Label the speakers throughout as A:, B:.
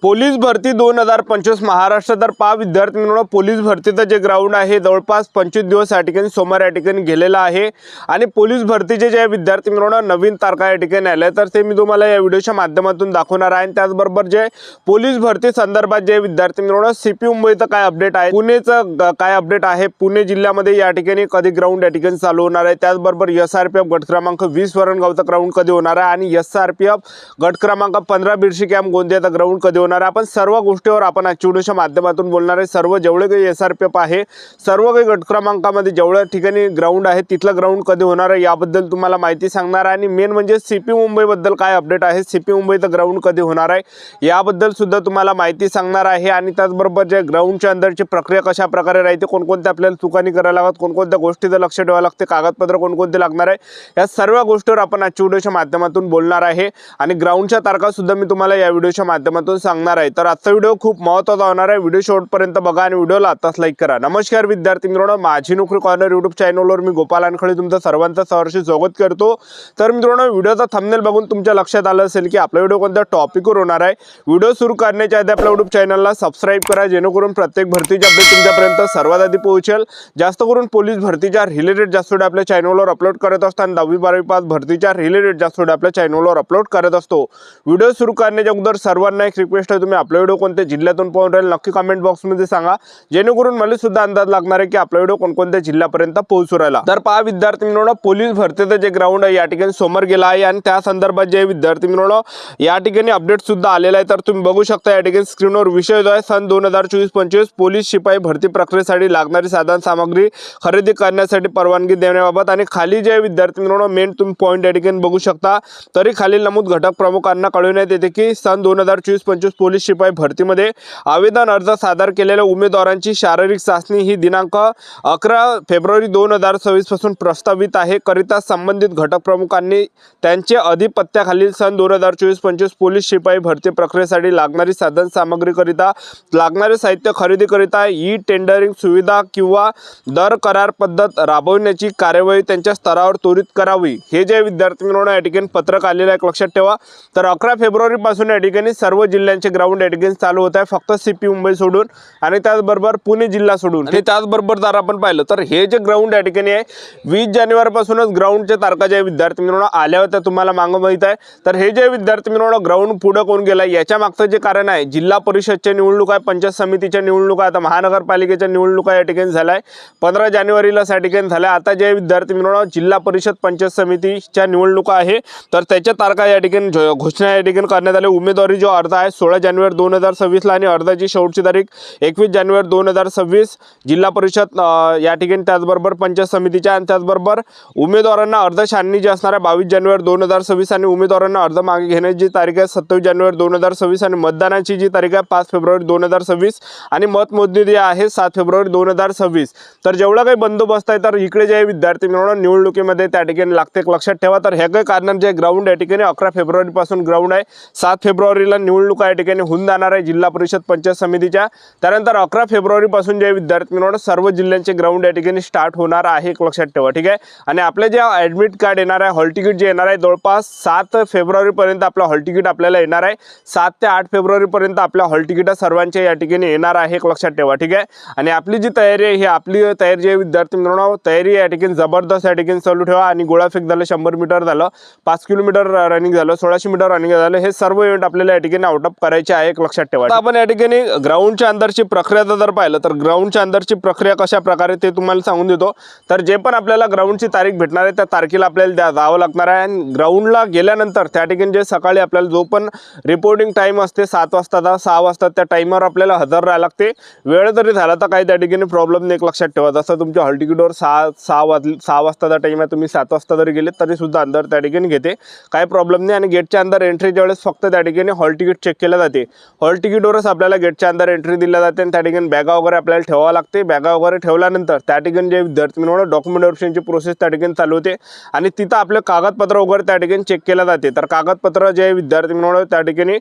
A: Police भरती 2025 महाराष्ट्र तर पहा विद्यार्थी मित्रांनो, पोलीस भरतीचं जे ग्राउंड आहे जवळपास 25 दिवस या ठिकाणी सोमवार या ठिकाणी गेलेला आहे आणि पोलीस भरतीचे जे विद्यार्थी मित्रांनो नवीन तारखा या ठिकाणी आल्या तर ते मी तुम्हाला या व्हिडिओच्या माध्यमातून दाखवणार आहे। आणि त्याचबरोबर जे पोलीस भरती संदर्भात जे विद्यार्थी मित्रांनो सीपी मुंबईचं काय अपडेट आहे, पुणेचं काय अपडेट आहे, पुणे जिल्ह्यामध्ये या ठिकाणी कधी ग्राउंड या ठिकाणी चालू होणार आहे, त्याचबरोबर SRPF गट क्रमांक 20 वरणगावचा ग्राउंड कधी होणार आहे आणि SRPF गट क्रमांक 15 बिरशी कॅम्प गोंदियाचा ग्राउंड कधी होणार आहे, आपण सर्व गोष्टीवर आपण आजच्या व्हिडिओच्या माध्यमातून बोलणार आहे। सर्व जेवढे काही SRPF आहे, सर्व काही गट क्रमांकामध्ये जेवढ्या ठिकाणी ग्राउंड आहे तिथलं ग्राउंड कधी होणार आहे याबद्दल तुम्हाला माहिती सांगणार आहे। आणि मेन म्हणजे सीपी मुंबई बद्दल काय अपडेट आहे, सीपी मुंबईचं ग्राउंड कधी होणार आहे याबद्दल सुद्धा तुम्हाला माहिती सांगणार आहे। आणि त्याचबरोबर जे ग्राउंडच्या अंदरची प्रक्रिया कशा प्रकारे राहते, कोणकोणत्या आपल्याला चुकांनी करायला लागतात, कोणकोणत्या गोष्टीचं लक्ष ठेवावं लागते, कागदपत्र कोणकोणते लागणार आहे, या सर्व गोष्टीवर आपण आजच्या व्हिडिओच्या माध्यमातून बोलणार आहे। आणि ग्राउंडच्या तारखा सुद्धा मी तुम्हाला या व्हिडिओच्या माध्यमातून सांगणार आहे। तर आजचा व्हिडिओ खूप महत्त्वाचा होणार आहे, व्हिडिओ शेवटपर्यंत बघा आणि व्हिडिओला आताच लाईक करा। नमस्कार विद्यार्थी मित्रांनो, माझी नोकरी कॉर्नर यूट्यूब चॅनलवर मी गोपाल अनखळे तुमचं सर्वांचं सहर्ष स्वागत करतो। तर मित्रांनो, व्हिडिओचा थंबनेल बघून तुमच्या लक्षात आलं असेल की आपला व्हिडिओ कोणत्या टॉपिकवर होणार आहे। व्हिडिओ सुरू करण्याच्या आधी आपल्या यूट्यूब चॅनलला सबस्क्राइब करा, जेणेकरून प्रत्येक भरतीचे अपडेट तुमच्यापर्यंत सर्वात आधी पोहोचेल। जास्त करून पोलीस भरतीच्या रिलेटेड जास्त व्हिडिओ आपल्या चॅनलवर अपलोड करत असतो आणि 10वी 12वी पास भरतीच्या रिलेटेड जास्त व्हिडिओ आपल्या चॅनलवर अपलोड करत असतो। व्हिडिओ सुरू करण्याच्या अगोदर सर्वांना एक रिक्वेस्ट आहे, तुम्ही आपला व्हिडिओ कोणत्या जिल्ह्यातून पाहून राहील नक्की कमेंट बॉक्समध्ये सांगा, जेणेकरून मला सुद्धा अंदाज लागणार आहे की आपला व्हिडिओ कोणकोणत्या जिल्ह्यापर्यंत पोहोचू राहिला। तर पहा विद्यार्थी मित्रांनो, पोलीस भरतीचं जे ग्राउंड आहे या ठिकाणी समोर गेला आहे आणि त्या संदर्भात जे विद्यार्थी मित्रांनो या ठिकाणी अपडेट सुद्धा आलेला आहे। तर तुम्ही बघू शकता या ठिकाणी स्क्रीनवर विषय जो आहे सन 2024-25 पोलीस शिपाई भरती प्रक्रियेसाठी लागणारी साधन सामग्री खरेदी करण्यासाठी परवानगी देण्याबाबत। आणि खाली जे विद्यार्थी मित्रांनो मेन तुम्ही पॉईंट या ठिकाणी बघू शकता, तरी खालील नमूद घटक प्रमुखांना कळविण्यात येते की सन 2024-25 पोलीस शिपाई भरतीमध्ये आवेदन अर्ज सादर केलेल्या उमेदवारांची शारीरिक चाचणी ही दिनांक 11 फेब्रुवारी 2026 पासून प्रस्तावित आहे। करिता संबंधित घटक प्रमुखांनी त्यांचे अधिपत्याखालील सन 2024-25 पोलीस शिपाई भरती प्रक्रियेसाठी लागणारी साधन सामग्री करिता लागणारे साहित्य खरेदी करिता ई टेंडरिंग सुविधा किंवा दर करार पद्धत राबवण्याची कार्यवाही त्यांच्या स्तरावर त्वरित करावी। हे जे विद्यार्थी मित्रांनो या ठिकाणी पत्रक आलेलं आहे लक्षात ठेवा। तर 11 फेब्रुवारी पासून या ठिकाणी सर्व जिल्ह्यांचे ग्राउंड या ठिकाणी चालू होत आहे, फक्त सीपी मुंबई सोडून आणि त्याचबरोबर पुणे जिल्हा सोडून। आणि त्याचबरोबर जर आपण पाहिलं तर हे जे ग्राउंड या ठिकाणी आहे 20 जानेवारी पासूनच ग्राउंडच्या तारखा ज्या विद्यार्थी मित्रांनो आल्या होत्या तुम्हाला मागं माहित आहे। तर हे जे विद्यार्थी मित्रांनो ग्राउंड पुढे कोण गेला याच्या मागचं जे कारण आहे, जिल्हा परिषदच्या निवडणूक आहे, पंचायत समितीच्या निवडणूक आहे, आता महानगरपालिकेच्या निवडणुका या ठिकाणी झाल्या आहे 15 जानेवारीला या ठिकाणी झाल्या। आता जे विद्यार्थी मित्रांनो जिल्हा परिषद पंचायत समितीच्या निवडणुका आहे तर त्याच्या तारखा या ठिकाणी घोषणा या ठिकाणी करण्यात आली। उमेदवारी जो अर्ज आहे 16 जानेवारी 2026 ला आणि अर्जाची शेवटची तारीख 21 जानेवारी 2026 जिल्हा परिषद या ठिकाणी त्याचबरोबर पंचायत समितीच्या। आणि त्याचबरोबर उमेदवारांना अर्ज छाननी जी असणार आहे 22 जानेवारी 2026 आणि उमेदवारांना अर्ज मागे घेण्याची जी तारीख आहे 27 जानेवारी 2026 आणि मतदानाची जी तारीख आहे 5 फेब्रुवारी 2026 आणि मतमोजणी जी आहे 7 फेब्रुवारी 2026। तर जेवढा काही बंदोबस्त आहे तर इकडे जे विद्यार्थी मित्रांनो निवडणुकीमध्ये त्या ठिकाणी लागते लक्षात ठेवा। तर हे काही कारण जे ग्राउंड या ठिकाणी 11 फेब्रुवारी पासून ग्राउंड आहे, 7 फेब्रुवारीला निवडणुका या ठिकाणी होऊन जाणार आहे जिल्हा परिषद पंचायत समितीच्या। त्यानंतर 11 फेब्रुवारी पासून जे विद्यार्थी मित्रांनो सर्व जिल्ह्यांचे ग्राउंड या ठिकाणी स्टार्ट होणार आहे लक्षात ठेवा, ठीक आहे। आणि आपले जे ॲडमिट कार्ड येणार आहे, हॉल तिकीट जे येणार आहे जवळपास 7 फेब्रुवारी पर्यंत आपलं हॉल तिकीट आपल्याला येणार आहे। 7 ते 8 फेब्रुवारी पर्यंत आपल्या हॉल तिकीट सर्वांच्या या ठिकाणी येणार आहे लक्षात ठेवा, ठीक आहे। आणि आपली जी तयारी आहे ही आपली तयारी जे विद्यार्थी मित्रांनो तयारी या ठिकाणी जबरदस्त या ठिकाणी चालू ठेवा। आणि गोळाफेक झालं, 100 मीटर झालं, 5 किलोमीटर रनिंग झालं, 1600 मीटर रनिंग झालं, हे सर्व इव्हेंट आपल्याला या ठिकाणी आउट ऑफ करायचे आहे लक्षात ठेवा। आपण या ठिकाणी ग्राउंडच्या अंदरची प्रक्रिया जर पाहिलं तर ग्राउंडच्या अंदरची प्रक्रिया कशा प्रकारे ते तुम्हाला सांगून देतो। तर जे पण आपल्याला ग्राउंडची तारीख भेटणार आहे त्या तारखेला आपल्याला जावं लागणार आहे। आणि ग्राउंडला गेल्यानंतर त्या ठिकाणी जे सकाळी आपल्याला जो पण रिपोर्टिंग टाइम असते 7 वाजता 6 वाजता त्या टाइमवर आपल्याला हजर राहायला लागते। वेळ जरी झाला तर काही त्या ठिकाणी प्रॉब्लेम नाही लक्षात ठेवा। जसं तुमच्या हॉल तिकीटवर 6 वाजताचा टाइम आहे, तुम्ही 7 वाजता जरी गेले तरी सुद्धा अंदर त्या ठिकाणी घेते, काही प्रॉब्लेम नाही। आणि गेटच्या अंदर एंट्रीच्या वेळेस फक्त त्या ठिकाणी हॉल तिकीट चेक केलं जाते, हॉल तिकीटवरच आपल्याला गेटच्या अंदर एंट्री दिली जाते। आणि त्या ठिकाणी बॅगा वगैरे आपल्याला ठेवावं लागते। बॅगा वगैरे ठेवल्यानंतर त्या ठिकाणी जे विद्यार्थी मित्रांनो डॉक्युमेंट व्हेरिफिकेशनची प्रोसेस त्या ठिकाणी चालू होते आणि तिथं आपले कागदपत्र वगैरे त्या ठिकाणी चेक केलं जाते। तर कागदपत्र जे विद्यार्थी मित्रांनो त्या ठिकाणी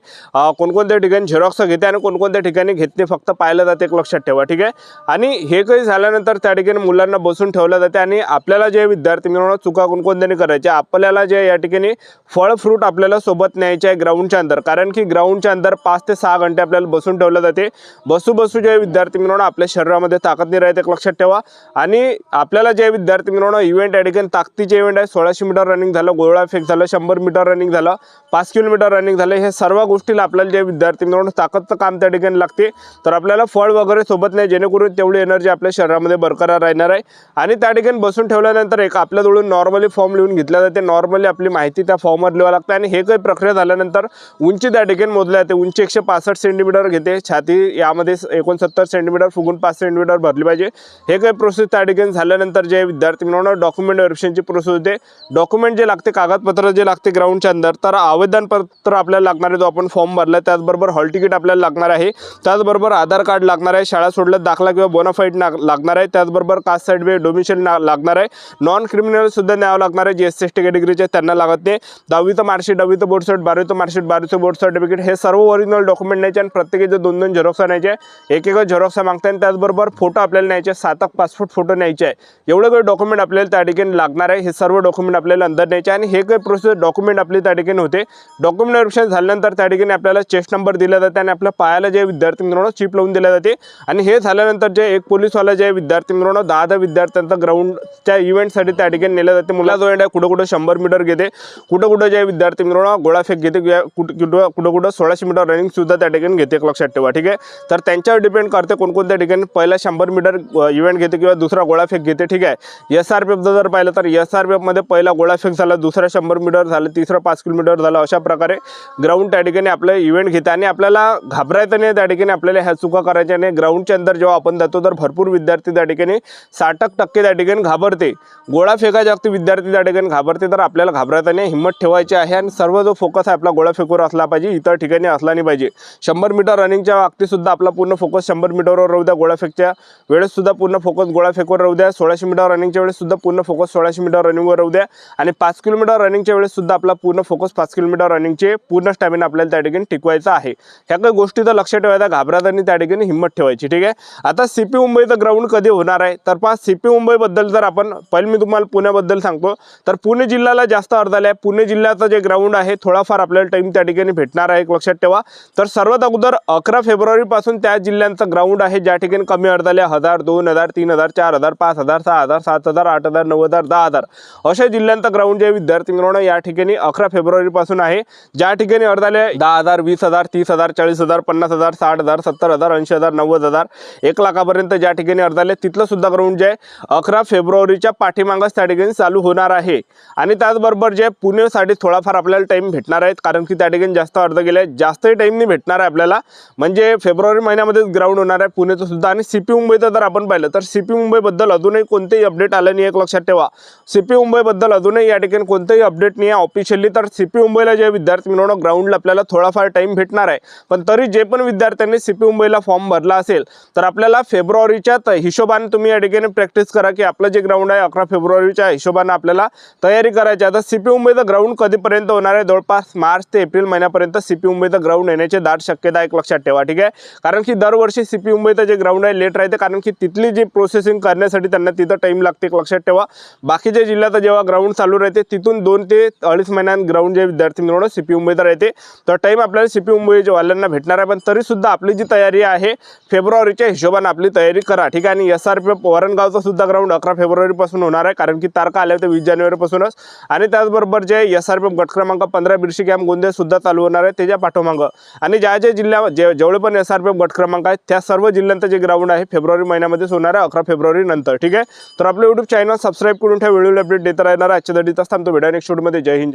A: कोणकोणत्या ठिकाणी झेरॉक्स घेते आणि कोणकोणत्या ठिकाणी घेत नाही फक्त पाहिलं जाते लक्षात ठेवा, ठीक आहे। आणि हे काही झाल्यानंतर त्या ठिकाणी मुलांना बसून ठेवलं जाते आणि आपल्याला जे विद्यार्थी मित्रांनो चुका कोणकोणत्याने करायच्या, आपल्याला जे या ठिकाणी फळ फ्रूट आपल्याला सोबत न्यायचे आहे ग्राउंडच्या अंदर, कारण की ग्राउंडच्या अंदर दर 5 ते 6 घंटे आपल्याला बसून ठेवलं जाते। बसू जे विद्यार्थी मित्रांनो आपल्या शरीरामध्ये ताकद नाही राहते, एक लक्षात ठेवा। आणि आपल्याला जे विद्यार्थी मित्रांनो इव्हेंट या ठिकाणी ताकदीचे इव्हेंट आहे, 1600 मीटर रनिंग झालं, गोळा फेक झालं, 100 मीटर रनिंग झालं, 5 किलोमीटर रनिंग झालं, हे सर्व गोष्टीला आपल्याला जे विद्यार्थी मित्रांनो ताकदचं काम त्या ठिकाणी लागते। तर आपल्याला फळ वगैरे सोबत नाही, जेणेकरून तेवढी एनर्जी आपल्या शरीरामध्ये बरकरार राहणार आहे। आणि त्या ठिकाणी बसून ठेवल्यानंतर एक आपल्याजवळून नॉर्मली फॉर्म लिहून घेतला जाते, नॉर्मली आपली माहिती त्या फॉर्मवर लिहावं लागते। आणि हे काही प्रक्रिया झाल्यानंतर उंची त्या ठिकाणी मोजली जाते, उंची 165 सेंटीमीटर घेते, छाती यामध्ये 69 सेंटीमीटर फुगून 5 सेंटीमीटर भरली पाहिजे। हे काही प्रोसेस त्या ठिकाणी झाल्यानंतर जे विद्यार्थी मित्रांनो डॉक्युमेंट व्हेरिफिकेशनची प्रोसेस होते। डॉक्युमेंट जे लागते, कागदपत्र जे लागते ग्राउंडच्या अंदर, तर आवेदन पत्र आपल्याला लागणार आहे, जो आपण फॉर्म भरला, त्याचबरोबर हॉल तिकीट आपल्याला लागणार आहे, त्याचबरोबर आधार कार्ड लागणार आहे, शाळा सोडल्यात दाखला किंवा बोनाफाईड लागणार आहे, त्याचबरोबर कास्ट सर्टिफिकेट डोमिसाइल लागणार आहे, नॉन क्रिमिनल सुद्धा न्यावं लागणार आहे, जे SC/ST कॅटेगरीचे त्यांना लागत नाही, 10वीचं मार्कशीट, 10वीचं बोर्ड सर्टिफिकेट, 12वीचं मार्कशीट, 12वीचं बोर्ड सर्टिफिकेट, हे सर्व ओरिजिनल डॉक्युमेंट न्यायचे आणि प्रत्येकाचे 2-2 झेरॉक्स आणायचे, एक झेरॉक्स मागताय। त्याचबरोबर फोटो आपल्याला न्यायचे, 7 पासपोर्ट फोटो न्यायचे आहे, एवढे काही डॉक्युमेंट आपल्याला त्या ठिकाणी लागणार आहे। हे सर्व डॉक्युमेंट आपल्याला अंदर न्यायचे आणि हे काही प्रोसेस डॉक्युमेंट आपली त्या ठिकाणी होते। डॉक्युमेंट व्हेरिफिकेशन झाल्यानंतर त्या ठिकाणी आपल्याला चेस्ट नंबर दिला जाते आणि आपल्या पायाला जे विद्यार्थी मित्रांनो चिप लावून दिला जाते। आणि हे झाल्यानंतर जे एक पोलीसवाला जे विद्यार्थी मित्रांनो 10 विद्यार्थ्यांचा ग्राउंडच्या इव्हेंटसाठी त्या ठिकाणी नेला जाते। मुला जो एंड आहे कुठं 100 मीटर घेते, कुठं जे विद्यार्थी मित्रांनो गोळाफेक घेते, कुठं 1600 मीटर रनिंग सुद्धा त्या ठिकाणी घेते, एक लक्षात ठेवा, ठीक आहे। तर त्यांच्यावर डिपेंड करते कोणकोणत्या ठिकाणी पहिला 100 मीटर इव्हेंट घेते किंवा दुसरा गोळाफेक घेते, ठीक आहे। SRPF जर पाहिलं तर SRPF मध्ये पहिला गोळाफेक झाला, दुसरा 100 मीटर झालं, तिसरा 5 किलोमीटर झालं, अशा प्रकारे ग्राउंड त्या ठिकाणी आपलं इव्हेंट घेते। आणि आपल्याला घाबरायचं नाही, त्या ठिकाणी आपल्याला ह्या चुका करायच्या नाही। ग्राउंडच्या अंदर जेव्हा आपण जातो तर भरपूर विद्यार्थी त्या ठिकाणी 60% त्या ठिकाणी घाबरते, गोळा फेका जागती विद्यार्थी त्या ठिकाणी घाबरते, तर आपल्याला घाबरायचं नाही, हिंमत ठेवायची आहे आणि सर्व जो फोकस आहे आपला गोळा फेकवर असला पाहिजे, इतर ठिकाणी असला नाही पाहिजे। 100 मीटर रनिंगच्या बाबतीत सुद्धा आपला पूर्ण फोकस 100 मीटरवर राहू द्या, गोळा फेकच्या वेळेस सुद्धा पूर्ण फोकस गोळा फेकवर राहू द्या, 1600 मीटर रनिंगच्या वेळेस सुद्धा पूर्ण फोकस 1600 मीटर रनिंगवर राहू द्या, आणि 5 किलोमीटर रनिंगच्या वेळेस सुद्धा आपला पूर्ण फोकस 5 किलोमीटर रनिंगचे पूर्ण स्टॅमिना आपल्याला त्या ठिकाणी टिकवायचा आहे। ह्या काही गोष्टी तर लक्षात ठेवायचा, घाबरायचं आणि त्या ठिकाणी हिंमत ठेवायची, ठीक आहे। आता CP मुंबईचं ग्राउंड कधी होणार आहे, तर पहा CP मुंबईबद्दल जर आपण पहिले मी तुम्हाला पुण्याबद्दल सांगतो, तर पुणे जिल्ह्याला जास्त अर्ध आहे। पुणे जिल्ह्याचं जे ग्राउंड आहे थोडाफार आपल्याला टाइम त्या ठिकाणी भेटणार आहे, एक लक्षात ठेवा। तर सर्वात अगोदर 11 फेब्रुवारी पासून त्या जिल्ह्यांचं ग्राउंड आहे, ज्या ठिकाणी कमी अर्धाले 1000, 2000, 3000, 4000, 5000, 6000, 7000, 8000, 9000, 10000 अशा जिल्ह्यांचं ग्राउंड जे विद्यार्थी मित्रांनो या ठिकाणी 11 फेब्रुवारी पासून आहे, ज्या ठिकाणी अर्धाले 10000, 20000, 30000, 40000, 50000, 60000, 70000, 80000, 90000, 1 लाखापर्यंत ज्या ठिकाणी अर्धाले तिथलं सुद्धा ग्राउंड जे 11 फेब्रुवारीच्या पाठीमागच त्या ठिकाणी चालू होणार आहे। आणि त्याचबरोबर जे पुणेसाठी थोडाफार आपल्याला टाइम भेटणार आहे, कारण की त्या ठिकाणी जास्त अर्ध गेले, जास्तही टाइम नाही भेटणार आहे आपल्याला, म्हणजे फेब्रुवारी महिन्यामध्येच ग्राउंड होणार आहे पुणेचं सुद्धा। आणि CP मुंबईचं जर आपण पाहिलं तर CP मुंबईबद्दल अजूनही कोणतेही अपडेट आलं नाही, एक लक्षात ठेवा। CP मुंबईबद्दल अजूनही या ठिकाणी कोणतेही अपडेट नाही आहे ऑफिशियली। तर CP मुंबईला जे विद्यार्थी मित्रांनो ग्राउंडला आपल्याला थोडाफार टाइम भेटणार आहे, पण तरी जे पण विद्यार्थ्यांनी CP मुंबईला फॉर्म भरला असेल तर आपल्याला फेब्रुवारीच्या हिशोबाने तुम्ही या ठिकाणी प्रॅक्टिस करा, की आपलं जे ग्राउंड आहे 11 फेब्रुवारीच्या हिशोबाने आपल्याला तयारी करायची आहे। आता CP मुंबईचं ग्राउंड कधीपर्यंत होणार आहे, जवळपास मार्च ते एप्रिल महिन्यापर्यंत CP मुंबईचं ग्राउंड येण्याची दाट शक्यता एक लक्षात ठेवा, ठीक आहे। कारण की दरवर्षी CP मुंबईचं जे ग्राउंड आहे लेट राहते, कारण की तिथली जी प्रोसेसिंग करण्यासाठी त्यांना तिथं टाइम लागते, एक लक्षात ठेवा। बाकीच्या जिल्ह्यात जेव्हा ग्राउंड चालू राहते तिथून 2 ते 2.5 महिन्यांत ग्राउंड जे विद्यार्थी मित्रांनो CP मुंबईत राहते, तर टाइम आपल्याला CP मुंबईच्या वाल्यांना भेटणार आहे, पण तरी सुद्धा आपली जी तयारी आहे फेब्रुवारीच्या हिशोबाने आपली तयारी करा, ठीक आहे। आणि SRPF वरणगावचं सुद्धा ग्राउंड 11 फेब्रुवारी पासून होणार आहे, कारण की तारखा आल्या होत्या 20 जानेवारी पासूनच। आणि त्याचबरोबर जे SRPF गट क्रमांक 15 बिरशी कॅम्प गोंदिया सुद्धा चालू होणार आहे त्याच्या पाठोमागं। आणि ज्या जिल्ह्यात जेवढे पण SRPF गट क्रमांक आहेत त्या सर्व जिल्ह्यांचं जे ग्राउंड आहे फेब्रुवारी महिन्यामध्येच होणार आहे, 11 फेब्रुवारी नंतर, ठीक आहे। तर आपलं YouTube चॅनल सबस्क्राईब करून ठेवा, व्हिडिओ अपडेट देत राहणार। आजच्या दिवसात थांबतो, भेटूया नेक्स्ट व्हिडिओमध्ये। जय हिंद।